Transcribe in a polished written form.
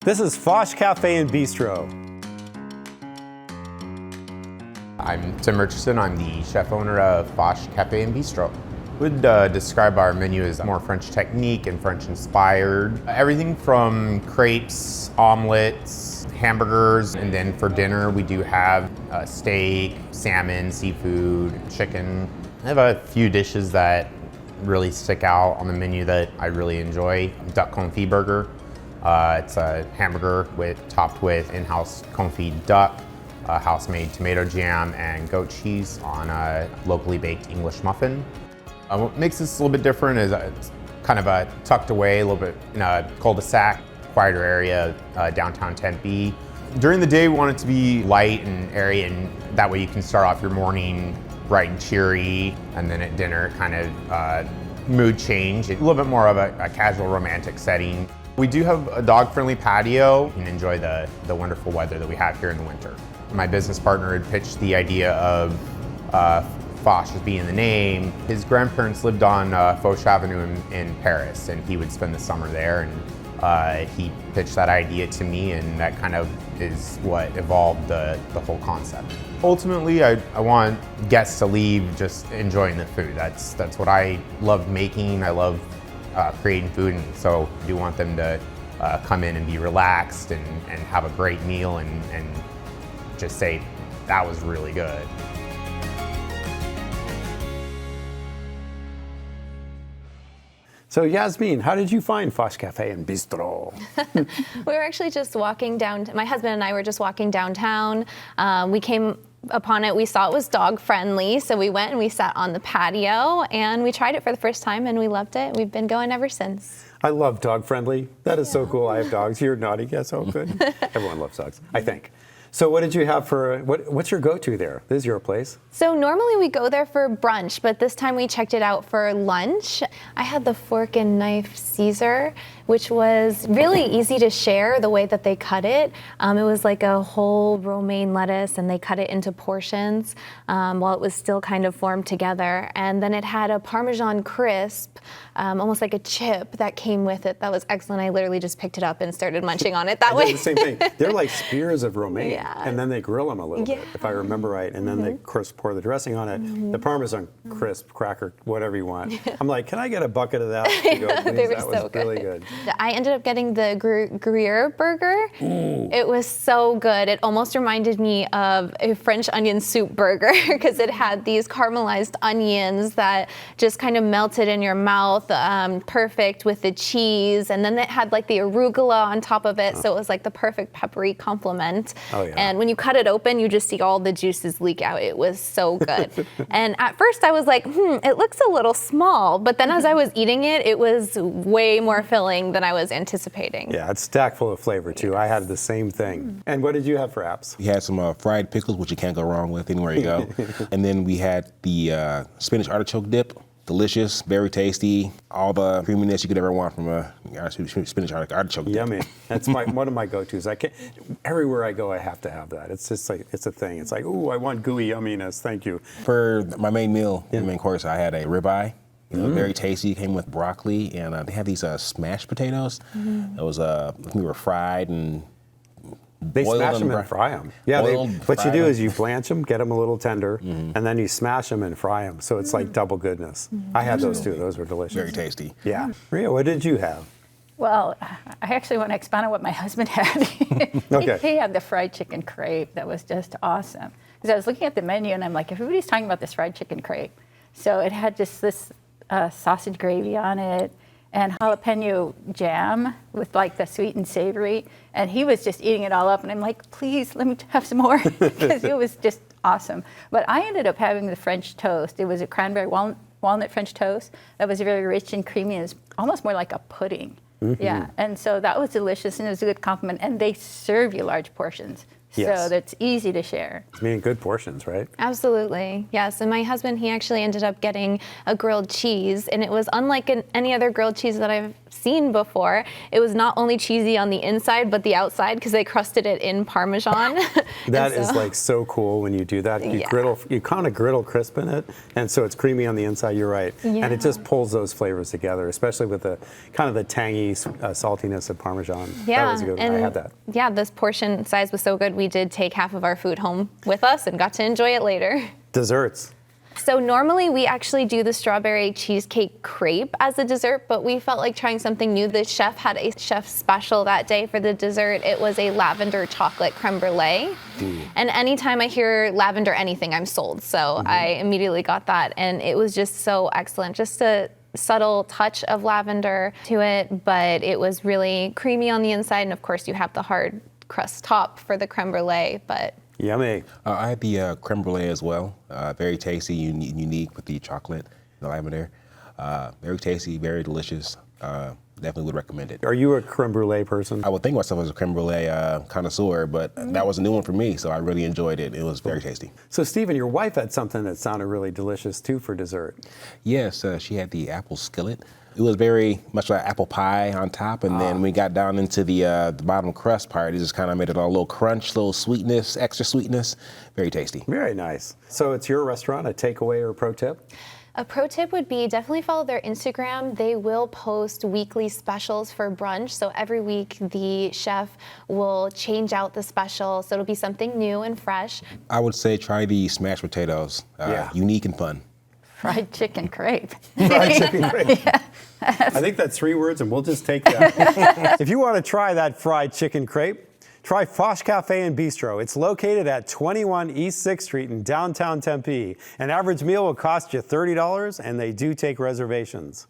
This is Foch Cafe and Bistro. I'm Tim Richardson. I'm the chef owner of Foch Cafe and Bistro. Would describe our menu as more French technique and French inspired. Everything from crepes, omelets, hamburgers, and then for dinner we do have steak, salmon, seafood, chicken. I have a few dishes that really stick out on the menu that I really enjoy. Duck confit burger. It's a hamburger topped with in-house confit duck, house-made tomato jam, and goat cheese on a locally baked English muffin. What makes this a little bit different is it's kind of tucked away a little bit in a cul-de-sac, quieter area, downtown Tempe. During the day, we want it to be light and airy, and that way you can start off your morning bright and cheery, and then at dinner, kind of mood change, a little bit more of a casual romantic setting. We do have a dog-friendly patio. You can enjoy the wonderful weather that we have here in the winter. My business partner had pitched the idea of Foch as being the name. His grandparents lived on Foch Avenue in Paris, and he would spend the summer there. And he pitched that idea to me, and that kind of is what evolved the whole concept. Ultimately, I want guests to leave just enjoying the food. That's what I love making. I love creating food, and so I do want them to come in and be relaxed and have a great meal and just say, that was really good. So Yasmin, how did you find Foch Cafe and Bistro? We were actually just walking down, my husband and I were just walking downtown. We came upon it, we saw it was dog friendly, so we went and we sat on the patio and we tried it for the first time and we loved it. We've been going ever since. I love dog friendly. That is so cool. I have dogs. You're naughty. Yes, oh good. Everyone loves dogs, I think. So what did you have for, what's your go-to there? This is your place. So normally we go there for brunch, but this time we checked it out for lunch. I had the fork and knife Caesar, which was really easy to share the way that they cut it. It was like a whole romaine lettuce and they cut it into portions while it was still kind of formed together. And then it had a Parmesan crisp, almost like a chip that came with it. That was excellent. I literally just picked it up and started munching on it that way. The same thing. They're like spears of romaine. Yeah. And then they grill them a little bit, if I remember right. And then they pour the dressing on it. The Parmesan crisp, cracker, whatever you want. I'm like, can I get a bucket of that? To go, please? They were That so was really good. I ended up getting the Gruyere burger. Ooh. It was so good. It almost reminded me of a French onion soup burger because it had these caramelized onions that just kind of melted in your mouth, perfect with the cheese. And then it had like the arugula on top of it. So it was like the perfect peppery complement. Oh, yeah. And when you cut it open, you just see all the juices leak out. It was so good. And at first I was like, it looks a little small. But then as I was eating it, it was way more filling than I was anticipating. Yeah, it's stacked full of flavor too. I had the same thing. And what did you have for apps? We had some fried pickles, which you can't go wrong with anywhere you go. And then we had the spinach artichoke dip. Delicious, very tasty, all the creaminess you could ever want from a spinach artichoke dip. Yummy. That's one of my go-tos. Everywhere I go, I have to have that. It's just like, it's a thing. It's like, ooh, I want gooey yumminess. Thank you. For my main meal, the main course, I had a ribeye. Very tasty. Came with broccoli, and they had these smashed potatoes. It was we were fried and They smash them and fry them. Yeah, what you do is you blanch them, get them a little tender, and then you smash them and fry them. So it's like double goodness. I had those too. Those were delicious. very tasty. Yeah. Ria, what did you have? Well, I actually want to expand on what my husband had. Okay. He had the fried chicken crepe that was just awesome. Because I was looking at the menu and I'm like, everybody's talking about this fried chicken crepe. So it had just this sausage gravy on it and jalapeno jam with like the sweet and savory. And he was just eating it all up. And I'm like, please, let me have some more. Because it was just awesome. But I ended up having the French toast. It was a cranberry walnut French toast that was very rich and creamy. It was almost more like a pudding. Yeah, and so that was delicious and it was a good compliment. And they serve you large portions. Yes. So that's easy to share. I mean, good portions, right? Absolutely. Yes. And my husband, he actually ended up getting a grilled cheese, and it was unlike any other grilled cheese that I've seen before. It was not only cheesy on the inside, but the outside, because they crusted it in Parmesan. That is like so cool when you do that. You you kind of griddle crisp in it, and so it's creamy on the inside, you're right. Yeah. And it just pulls those flavors together, especially with the kind of the tangy saltiness of Parmesan. Yeah. That was a good one. I had that. Yeah, this portion size was so good. We did take half of our food home with us and got to enjoy it later. Desserts. So normally we actually do the strawberry cheesecake crepe as a dessert, but we felt like trying something new. The chef had a chef special that day for the dessert. It was a lavender chocolate creme brulee. And anytime I hear lavender anything, I'm sold. So I immediately got that, and it was just so excellent. Just a subtle touch of lavender to it, but it was really creamy on the inside, and of course you have the hard crust top for the creme brulee, but Yummy. I had the creme brulee as well. Very tasty, unique with the chocolate, the lavender. Very tasty, very delicious. Definitely would recommend it. Are you a creme brulee person? I would think myself as a creme brulee connoisseur, but that was a new one for me, so I really enjoyed it. It was very tasty. So, Stephen, your wife had something that sounded really delicious too for dessert. Yes, she had the apple skillet. It was very much like apple pie on top, and then we got down into the bottom crust part. It just kind of made it a little crunch, little sweetness, extra sweetness. Very tasty. Very nice. So it's your restaurant, a takeaway or a pro tip? a pro tip would be definitely follow their Instagram. They will post weekly specials for brunch. So every week the chef will change out the special. So it'll be something new and fresh. I would say try the smashed potatoes. Unique and fun. Fried chicken crepe. Fried chicken crepe. I think that's 3 words, and we'll just take that. If you want to try that fried chicken crepe, try Fosh Cafe and Bistro. It's located at 21 East 6th Street in downtown Tempe. An average meal will cost you $30, and they do take reservations.